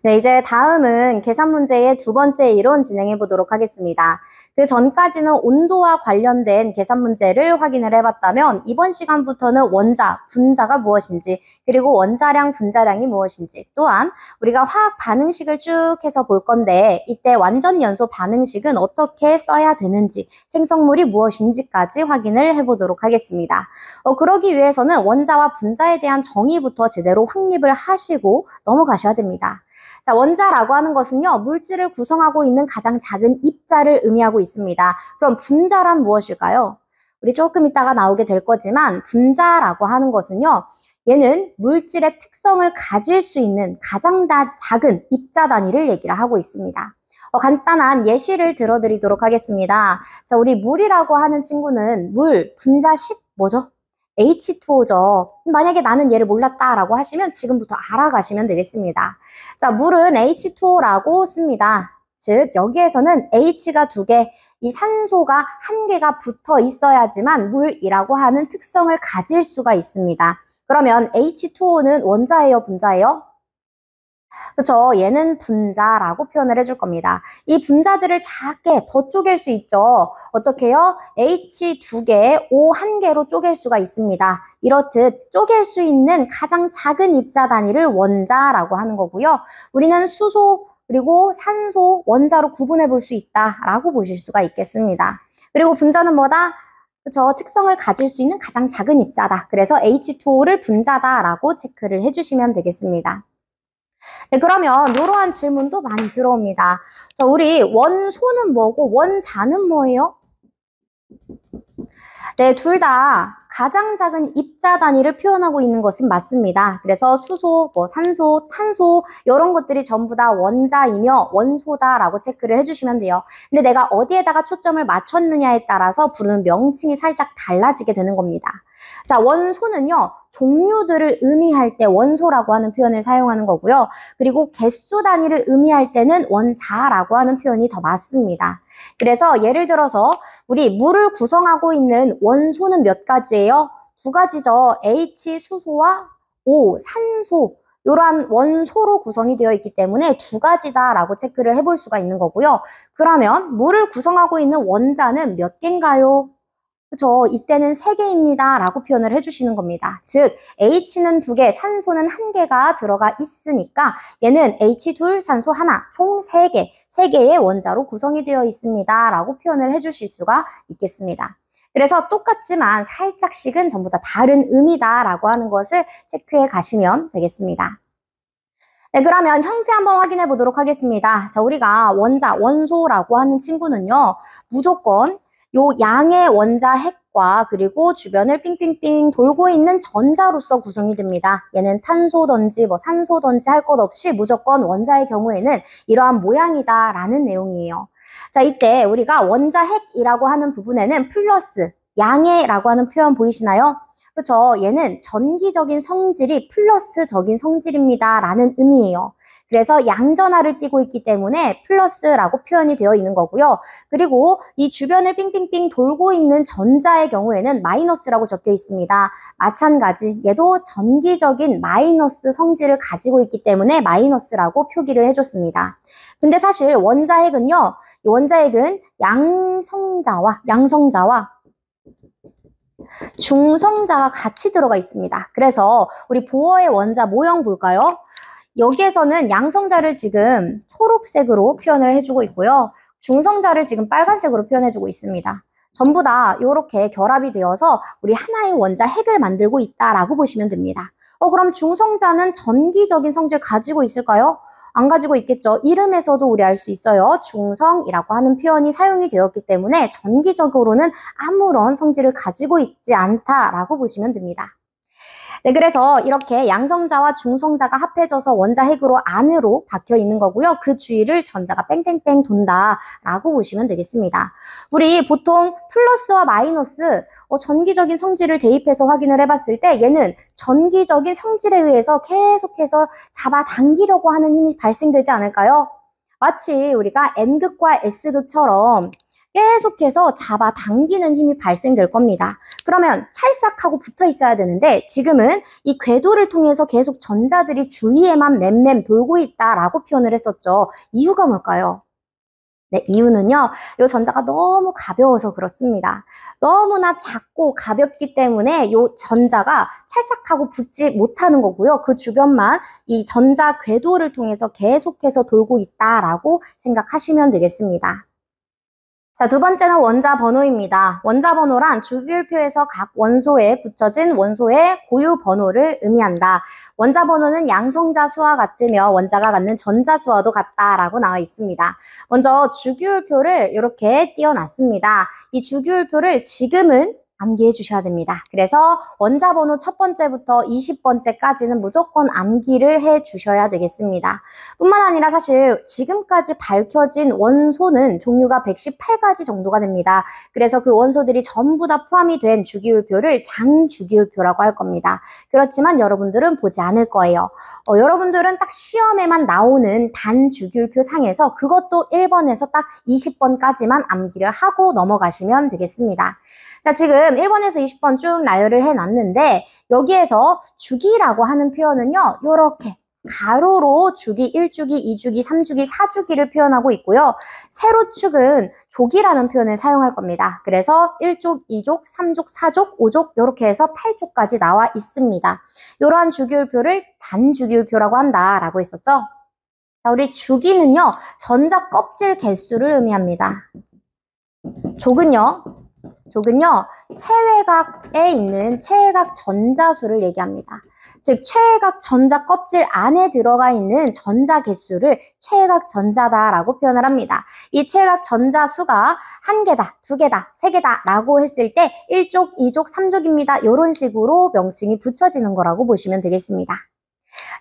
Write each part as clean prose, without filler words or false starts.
네, 이제 다음은 계산 문제의 두 번째 이론 진행해 보도록 하겠습니다. 그 전까지는 온도와 관련된 계산 문제를 확인을 해봤다면 이번 시간부터는 원자, 분자가 무엇인지 그리고 원자량, 분자량이 무엇인지 또한 우리가 화학 반응식을 쭉 해서 볼 건데 이때 완전 연소 반응식은 어떻게 써야 되는지 생성물이 무엇인지까지 확인을 해보도록 하겠습니다. 그러기 위해서는 원자와 분자에 대한 정의부터 제대로 확립을 하시고 넘어가셔야 됩니다. 자, 원자라고 하는 것은요, 물질을 구성하고 있는 가장 작은 입자를 의미하고 있습니다. 그럼 분자란 무엇일까요? 우리 조금 이따가 나오게 될 거지만 분자라고 하는 것은요, 얘는 물질의 특성을 가질 수 있는 가장 작은 입자 단위를 얘기를 하고 있습니다. 간단한 예시를 들어드리도록 하겠습니다. 자, 우리 물이라고 하는 친구는 물, 분자식 뭐죠? H2O죠. 만약에 나는 얘를 몰랐다라고 하시면 지금부터 알아가시면 되겠습니다. 자, 물은 H2O라고 씁니다. 즉, 여기에서는 H가 2개, 이 산소가 1개가 붙어 있어야지만 물이라고 하는 특성을 가질 수가 있습니다. 그러면 H2O는 원자예요, 분자예요? 그렇죠. 얘는 분자라고 표현을 해줄 겁니다. 이 분자들을 작게 더 쪼갤 수 있죠. 어떻게 해요? H 2개, O 1개로 쪼갤 수가 있습니다. 이렇듯 쪼갤 수 있는 가장 작은 입자 단위를 원자라고 하는 거고요. 우리는 수소 그리고 산소, 원자로 구분해 볼 수 있다라고 보실 수가 있겠습니다. 그리고 분자는 뭐다? 그렇죠. 특성을 가질 수 있는 가장 작은 입자다. 그래서 H2O를 분자다라고 체크를 해주시면 되겠습니다. 네, 그러면 이러한 질문도 많이 들어옵니다. 자, 우리 원소는 뭐고 원자는 뭐예요? 네, 둘 다 가장 작은 입자 단위를 표현하고 있는 것은 맞습니다. 그래서 수소, 산소, 탄소 이런 것들이 전부 다 원자이며 원소다라고 체크를 해주시면 돼요. 근데 내가 어디에다가 초점을 맞췄느냐에 따라서 부르는 명칭이 살짝 달라지게 되는 겁니다. 자, 원소는요, 종류들을 의미할 때 원소라고 하는 표현을 사용하는 거고요. 그리고 개수 단위를 의미할 때는 원자라고 하는 표현이 더 맞습니다. 그래서 예를 들어서 우리 물을 구성하고 있는 원소는 몇 가지예요? 두 가지죠. H 수소와 O 산소. 이러한 원소로 구성이 되어 있기 때문에 두 가지다라고 체크를 해볼 수가 있는 거고요. 그러면 물을 구성하고 있는 원자는 몇 개인가요? 그렇죠. 이때는 3개입니다. 라고 표현을 해주시는 겁니다. 즉, H는 2개, 산소는 1개가 들어가 있으니까 얘는 H2, 산소 하나, 총 3개, 3개의 원자로 구성이 되어 있습니다. 라고 표현을 해주실 수가 있겠습니다. 그래서 똑같지만 살짝씩은 전부 다 다른 의미다 라고 하는 것을 체크해 가시면 되겠습니다. 네, 그러면 형태 한번 확인해 보도록 하겠습니다. 자, 우리가 원자, 원소라고 하는 친구는요, 무조건 요 양의 원자 핵과 그리고 주변을 삥삥삥 돌고 있는 전자로서 구성이 됩니다. 얘는 탄소든지 산소든지 할 것 없이 무조건 원자의 경우에는 이러한 모양이다라는 내용이에요. 자, 이때 우리가 원자 핵이라고 하는 부분에는 플러스, 양의라고 하는 표현 보이시나요? 그렇죠. 얘는 전기적인 성질이 플러스적인 성질입니다. 라는 의미예요. 그래서 양전하를 띠고 있기 때문에 플러스라고 표현이 되어 있는 거고요. 그리고 이 주변을 삥삥삥 돌고 있는 전자의 경우에는 마이너스라고 적혀 있습니다. 마찬가지 얘도 전기적인 마이너스 성질을 가지고 있기 때문에 마이너스라고 표기를 해줬습니다. 근데 사실 원자핵은요. 이 원자핵은 양성자와 중성자가 같이 들어가 있습니다. 그래서 우리 보어의 원자 모형 볼까요? 여기에서는 양성자를 지금 초록색으로 표현을 해주고 있고요. 중성자를 지금 빨간색으로 표현해주고 있습니다. 전부 다 이렇게 결합이 되어서 우리 하나의 원자 핵을 만들고 있다라고 보시면 됩니다. 그럼 중성자는 전기적인 성질 가지고 있을까요? 안 가지고 있겠죠. 이름에서도 우리 알 수 있어요. 중성이라고 하는 표현이 사용이 되었기 때문에 전기적으로는 아무런 성질을 가지고 있지 않다라고 보시면 됩니다. 네, 그래서 이렇게 양성자와 중성자가 합해져서 원자 핵으로 안으로 박혀 있는 거고요. 그 주위를 전자가 뺑뺑뺑 돈다라고 보시면 되겠습니다. 우리 보통 플러스와 마이너스 전기적인 성질을 대입해서 확인을 해봤을 때 얘는 전기적인 성질에 의해서 계속해서 잡아당기려고 하는 힘이 발생되지 않을까요? 마치 우리가 N극과 S극처럼 계속해서 잡아당기는 힘이 발생될 겁니다. 그러면 찰싹하고 붙어 있어야 되는데 지금은 이 궤도를 통해서 계속 전자들이 주위에만 맴맴 돌고 있다라고 표현을 했었죠. 이유가 뭘까요? 네, 이유는요, 이 전자가 너무 가벼워서 그렇습니다. 너무나 작고 가볍기 때문에 이 전자가 찰싹하고 붙지 못하는 거고요. 그 주변만 이 전자 궤도를 통해서 계속해서 돌고 있다라고 생각하시면 되겠습니다. 자, 두 번째는 원자 번호입니다. 원자 번호란 주기율표에서 각 원소에 붙여진 원소의 고유 번호를 의미한다. 원자 번호는 양성자 수와 같으며 원자가 갖는 전자 수와도 같다라고 나와 있습니다. 먼저 주기율표를 이렇게 띄워놨습니다. 이 주기율표를 지금은 암기해 주셔야 됩니다. 그래서 원자 번호 첫 번째부터 20번째까지는 무조건 암기를 해 주셔야 되겠습니다. 뿐만 아니라 사실 지금까지 밝혀진 원소는 종류가 118가지 정도가 됩니다. 그래서 그 원소들이 전부 다 포함이 된 주기율표를 장주기율표라고 할 겁니다. 그렇지만 여러분들은 보지 않을 거예요. 여러분들은 딱 시험에만 나오는 단주기율표 상에서 그것도 1번에서 딱 20번까지만 암기를 하고 넘어가시면 되겠습니다. 자, 지금 1번에서 20번 쭉 나열을 해놨는데 여기에서 주기라고 하는 표현은요, 이렇게 가로로 주기 1주기, 2주기, 3주기, 4주기를 표현하고 있고요. 세로축은 족이라는 표현을 사용할 겁니다. 그래서 1족, 2족, 3족, 4족, 5족 이렇게 해서 8족까지 나와 있습니다. 이러한 주기율표를 단주기율표라고 한다라고 했었죠. 자, 우리 주기는요, 전자 껍질 개수를 의미합니다. 족은요, 최외각에 있는 최외각 전자수를 얘기합니다. 즉 최외각 전자 껍질 안에 들어가 있는 전자 개수를 최외각 전자다라고 표현을 합니다. 이 최외각 전자 수가 1개다, 2개다, 3개다 라고 했을 때 1족, 2족, 3족입니다. 이런 식으로 명칭이 붙여지는 거라고 보시면 되겠습니다.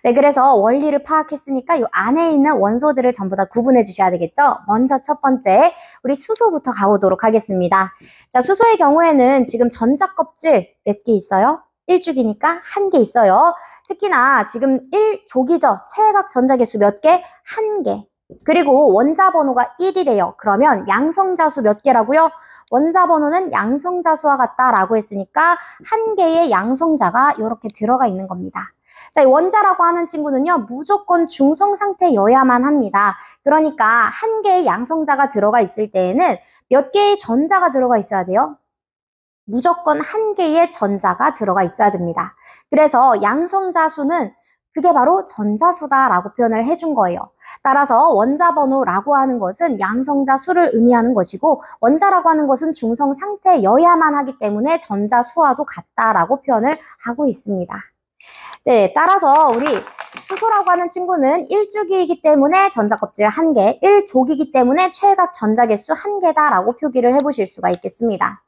네, 그래서 원리를 파악했으니까 이 안에 있는 원소들을 전부 다 구분해 주셔야 되겠죠? 먼저 첫 번째, 우리 수소부터 가보도록 하겠습니다. 자, 수소의 경우에는 지금 전자 껍질 몇 개 있어요? 1주기니까 1개 있어요. 특히나 지금 1족이죠. 최외각 전자 개수 몇 개? 1개. 그리고 원자 번호가 1이래요. 그러면 양성자수 몇 개라고요? 원자 번호는 양성자수와 같다라고 했으니까 1개의 양성자가 이렇게 들어가 있는 겁니다. 자, 이 원자라고 하는 친구는요, 무조건 중성 상태여야만 합니다. 그러니까 1개의 양성자가 들어가 있을 때에는 몇 개의 전자가 들어가 있어야 돼요? 무조건 1개의 전자가 들어가 있어야 됩니다. 그래서 양성자 수는 그게 바로 전자수다라고 표현을 해준 거예요. 따라서 원자 번호라고 하는 것은 양성자 수를 의미하는 것이고 원자라고 하는 것은 중성 상태여야만 하기 때문에 전자 수와도 같다라고 표현을 하고 있습니다. 네, 따라서 우리 수소라고 하는 친구는 1주기이기 때문에 전자 껍질 1개, 1족이기 때문에 최외각 전자 개수 1개다라고 표기를 해보실 수가 있겠습니다.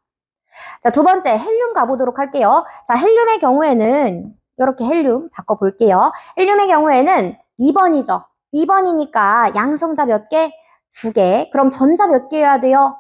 자, 두 번째 헬륨 가보도록 할게요. 자, 헬륨의 경우에는 이렇게 헬륨 바꿔볼게요. 헬륨의 경우에는 2번이죠. 2번이니까 양성자 몇 개? 2개. 그럼 전자 몇 개여야 돼요?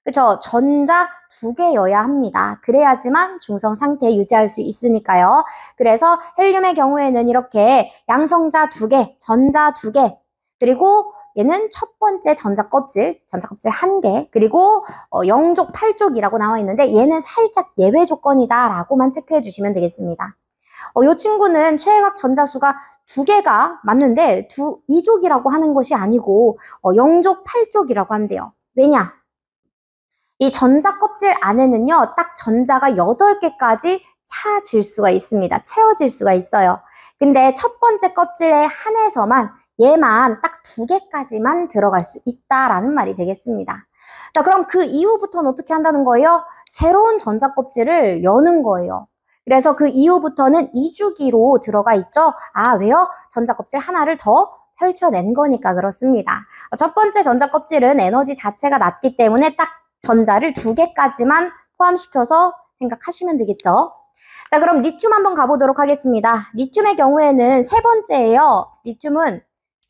그쵸? 전자 2개여야 합니다. 그래야지만 중성 상태 유지할 수 있으니까요. 그래서 헬륨의 경우에는 이렇게 양성자 2개, 전자 2개, 그리고 얘는 첫 번째 전자 껍질 1개, 그리고 0족, 8족이라고 나와 있는데 얘는 살짝 예외 조건이다 라고만 체크해 주시면 되겠습니다. 이 친구는 최외각 전자수가 2개가 맞는데 2족이라고 하는 것이 아니고 0족, 8족이라고 한대요. 왜냐? 이 전자 껍질 안에는요, 딱 전자가 8개까지 차질 수가 있습니다. 채워질 수가 있어요. 근데 첫 번째 껍질에 한해서만 얘만 딱 2개까지만 들어갈 수 있다라는 말이 되겠습니다. 자, 그럼 그 이후부터는 어떻게 한다는 거예요? 새로운 전자 껍질을 여는 거예요. 그래서 그 이후부터는 2주기로 들어가 있죠. 아, 왜요? 전자 껍질 하나를 더 펼쳐낸 거니까 그렇습니다. 첫 번째 전자 껍질은 에너지 자체가 낮기 때문에 딱 전자를 2개까지만 포함시켜서 생각하시면 되겠죠. 자, 그럼 리튬 한번 가보도록 하겠습니다. 리튬의 경우에는 세 번째예요. 리튬은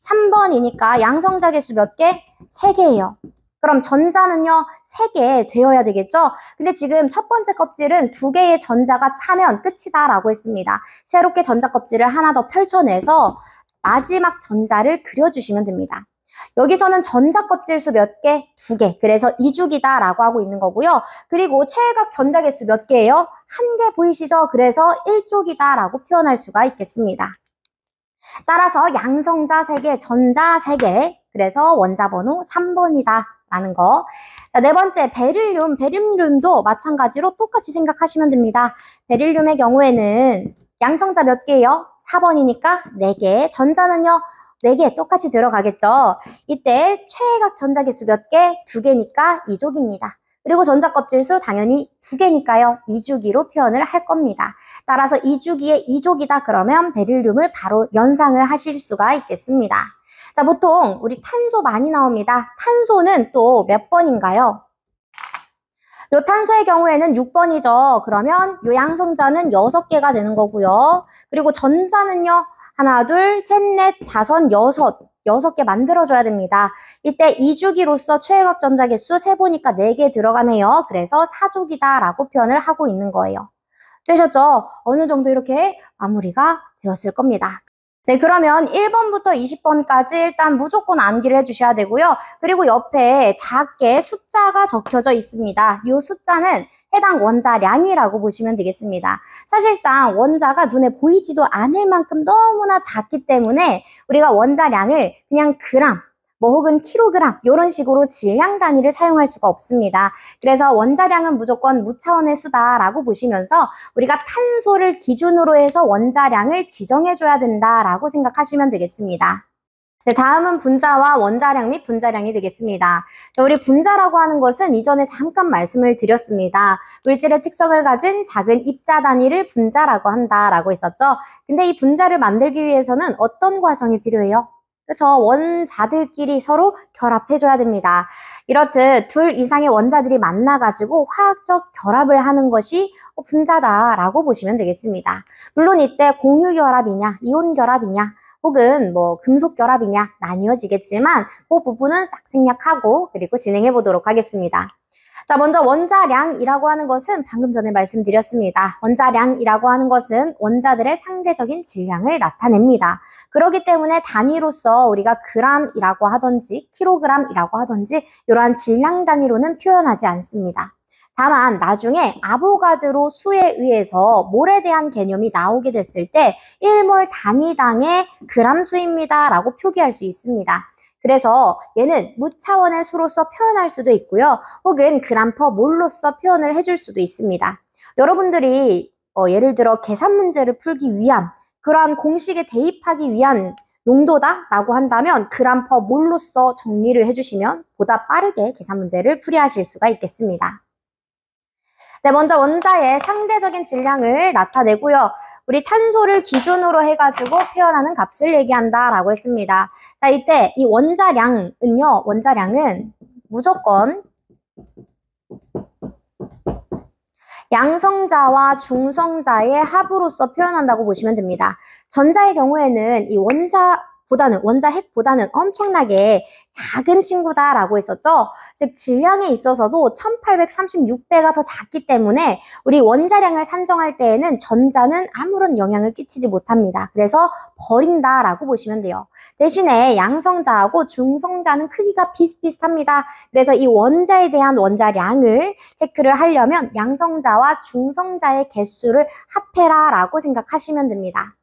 3번이니까 양성자 개수 몇 개? 3개예요. 그럼 전자는요, 3개 되어야 되겠죠? 근데 지금 첫 번째 껍질은 2개의 전자가 차면 끝이다 라고 했습니다. 새롭게 전자 껍질을 하나 더 펼쳐내서 마지막 전자를 그려주시면 됩니다. 여기서는 전자 껍질 수 몇 개? 2개. 그래서 2주기다라고 하고 있는 거고요. 그리고 최외각 전자 개수 몇 개예요? 1개 보이시죠? 그래서 1쪽이다라고 표현할 수가 있겠습니다. 따라서 양성자 3개, 전자 3개. 그래서 원자 번호 3번이다. 라는 거. 자, 네 번째, 베릴륨도 마찬가지로 똑같이 생각하시면 됩니다. 베릴륨의 경우에는 양성자 몇 개예요? 4번이니까 4개. 전자는요? 4개 똑같이 들어가겠죠. 이때 최외각 전자 개수 몇 개? 2개니까 2족입니다. 그리고 전자 껍질 수 당연히 2개니까요. 2주기로 표현을 할 겁니다. 따라서 2주기에 2족이다 그러면 베릴륨을 바로 연상을 하실 수가 있겠습니다. 자, 보통 우리 탄소 많이 나옵니다. 탄소는 또 몇 번인가요? 요 탄소의 경우에는 6번이죠. 그러면 요 양성자는 6개가 되는 거고요. 그리고 전자는요. 하나, 둘, 셋, 넷, 다섯, 여섯 개 만들어줘야 됩니다. 이때 2주기로서 최외각 전자 개수 3보니까 4개 들어가네요. 그래서 4족이다라고 표현을 하고 있는 거예요. 되셨죠? 어느 정도 이렇게 마무리가 되었을 겁니다. 네, 그러면 1번부터 20번까지 일단 무조건 암기를 해주셔야 되고요. 그리고 옆에 작게 숫자가 적혀져 있습니다. 이 숫자는 해당 원자량이라고 보시면 되겠습니다. 사실상 원자가 눈에 보이지도 않을 만큼 너무나 작기 때문에 우리가 원자량을 그냥 그램, 혹은 킬로그램 이런 식으로 질량 단위를 사용할 수가 없습니다. 그래서 원자량은 무조건 무차원의 수다라고 보시면서 우리가 탄소를 기준으로 해서 원자량을 지정해줘야 된다라고 생각하시면 되겠습니다. 네, 다음은 분자와 원자량 및 분자량이 되겠습니다. 자, 우리 분자라고 하는 것은 이전에 잠깐 말씀을 드렸습니다. 물질의 특성을 가진 작은 입자 단위를 분자라고 한다라고 했었죠. 근데 이 분자를 만들기 위해서는 어떤 과정이 필요해요? 그렇죠. 원자들끼리 서로 결합해줘야 됩니다. 이렇듯 둘 이상의 원자들이 만나가지고 화학적 결합을 하는 것이 분자다라고 보시면 되겠습니다. 물론 이때 공유 결합이냐, 이온 결합이냐, 혹은 금속 결합이냐 나뉘어지겠지만 그 부분은 싹 생략하고 그리고 진행해 보도록 하겠습니다. 자, 먼저 원자량이라고 하는 것은 방금 전에 말씀드렸습니다. 원자량이라고 하는 것은 원자들의 상대적인 질량을 나타냅니다. 그렇기 때문에 단위로서 우리가 그램이라고 하든지 킬로그램이라고 하든지 이러한 질량 단위로는 표현하지 않습니다. 다만 나중에 아보가드로 수에 의해서 몰에 대한 개념이 나오게 됐을 때 1몰 단위당의 그램 수입니다 라고 표기할 수 있습니다. 그래서 얘는 무차원의 수로서 표현할 수도 있고요. 혹은 그램 퍼 몰로서 표현을 해줄 수도 있습니다. 여러분들이 예를 들어 계산 문제를 풀기 위한 그러한 공식에 대입하기 위한 용도다라고 한다면 그램 퍼 몰로서 정리를 해주시면 보다 빠르게 계산 문제를 풀이하실 수가 있겠습니다. 네, 먼저 원자의 상대적인 질량을 나타내고요. 우리 탄소를 기준으로 해가지고 표현하는 값을 얘기한다라고 했습니다. 자, 이때 이 원자량은요, 원자량은 무조건 양성자와 중성자의 합으로서 표현한다고 보시면 됩니다. 전자의 경우에는 이 원자 핵보다는 엄청나게 작은 친구다라고 했었죠. 즉 질량에 있어서도 1836배가 더 작기 때문에 우리 원자량을 산정할 때에는 전자는 아무런 영향을 끼치지 못합니다. 그래서 버린다라고 보시면 돼요. 대신에 양성자하고 중성자는 크기가 비슷비슷합니다. 그래서 이 원자에 대한 원자량을 체크를 하려면 양성자와 중성자의 개수를 합해라라고 생각하시면 됩니다.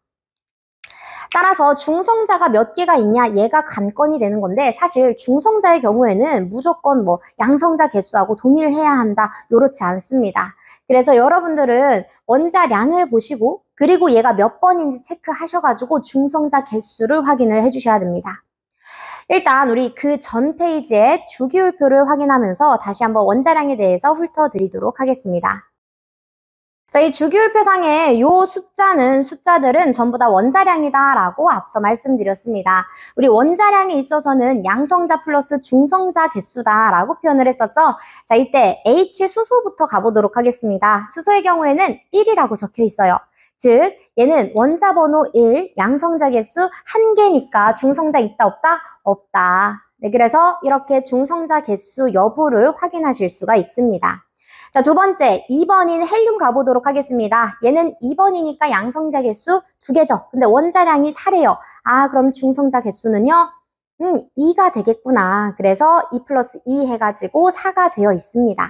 따라서 중성자가 몇 개가 있냐 얘가 관건이 되는 건데 사실 중성자의 경우에는 무조건 양성자 개수하고 동일을 해야 한다 요렇지 않습니다. 그래서 여러분들은 원자량을 보시고 그리고 얘가 몇 번인지 체크하셔가지고 중성자 개수를 확인을 해주셔야 됩니다. 일단 우리 그 전 페이지의 주기율표를 확인하면서 다시 한번 원자량에 대해서 훑어드리도록 하겠습니다. 자, 이 주기율표상의 요 숫자들은 전부 다 원자량이다라고 앞서 말씀드렸습니다. 우리 원자량에 있어서는 양성자 플러스 중성자 개수다라고 표현을 했었죠. 자, 이때 H 수소부터 가보도록 하겠습니다. 수소의 경우에는 1이라고 적혀 있어요. 즉, 얘는 원자 번호 1, 양성자 개수 1개니까 중성자 있다 없다? 없다. 네, 그래서 이렇게 중성자 개수 여부를 확인하실 수가 있습니다. 자, 두 번째, 2번인 헬륨 가보도록 하겠습니다. 얘는 2번이니까 양성자 개수 2개죠. 근데 원자량이 4래요. 아, 그럼 중성자 개수는요? 2가 되겠구나. 그래서 2 플러스 2 해가지고 4가 되어 있습니다.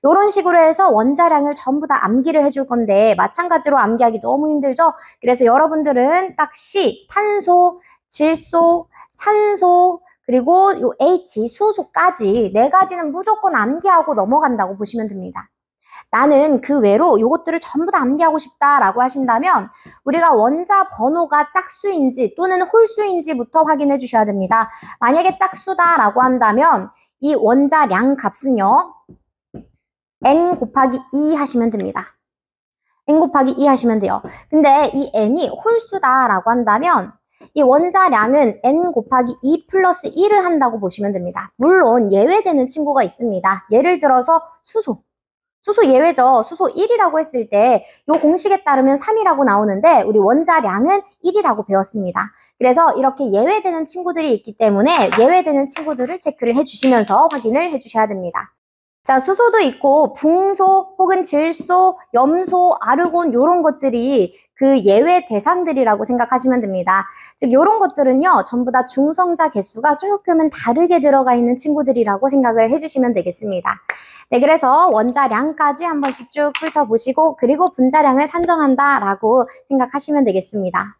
이런 식으로 해서 원자량을 전부 다 암기를 해줄 건데 마찬가지로 암기하기 너무 힘들죠? 그래서 여러분들은 딱 C, 탄소, 질소, 산소, 그리고 요 H, 수소까지 4가지는 무조건 암기하고 넘어간다고 보시면 됩니다. 나는 그 외로 요것들을 전부 다 암기하고 싶다라고 하신다면 우리가 원자 번호가 짝수인지 또는 홀수인지부터 확인해 주셔야 됩니다. 만약에 짝수다라고 한다면 이 원자량 값은요. n 곱하기 2 하시면 됩니다. n 곱하기 2 하시면 돼요. 근데 이 n이 홀수다라고 한다면 이 원자량은 n 곱하기 2 플러스 1을 한다고 보시면 됩니다. 물론 예외되는 친구가 있습니다. 예를 들어서 수소 예외죠. 수소 1이라고 했을 때 이 공식에 따르면 3이라고 나오는데 우리 원자량은 1이라고 배웠습니다. 그래서 이렇게 예외되는 친구들이 있기 때문에 예외되는 친구들을 체크를 해주시면서 확인을 해주셔야 됩니다. 자, 수소도 있고 붕소 혹은 질소, 염소, 아르곤 이런 것들이 그 예외 대상들이라고 생각하시면 됩니다. 즉 이런 것들은요 전부 다 중성자 개수가 조금은 다르게 들어가 있는 친구들이라고 생각을 해주시면 되겠습니다. 네, 그래서 원자량까지 한 번씩 쭉 훑어보시고 그리고 분자량을 산정한다라고 생각하시면 되겠습니다.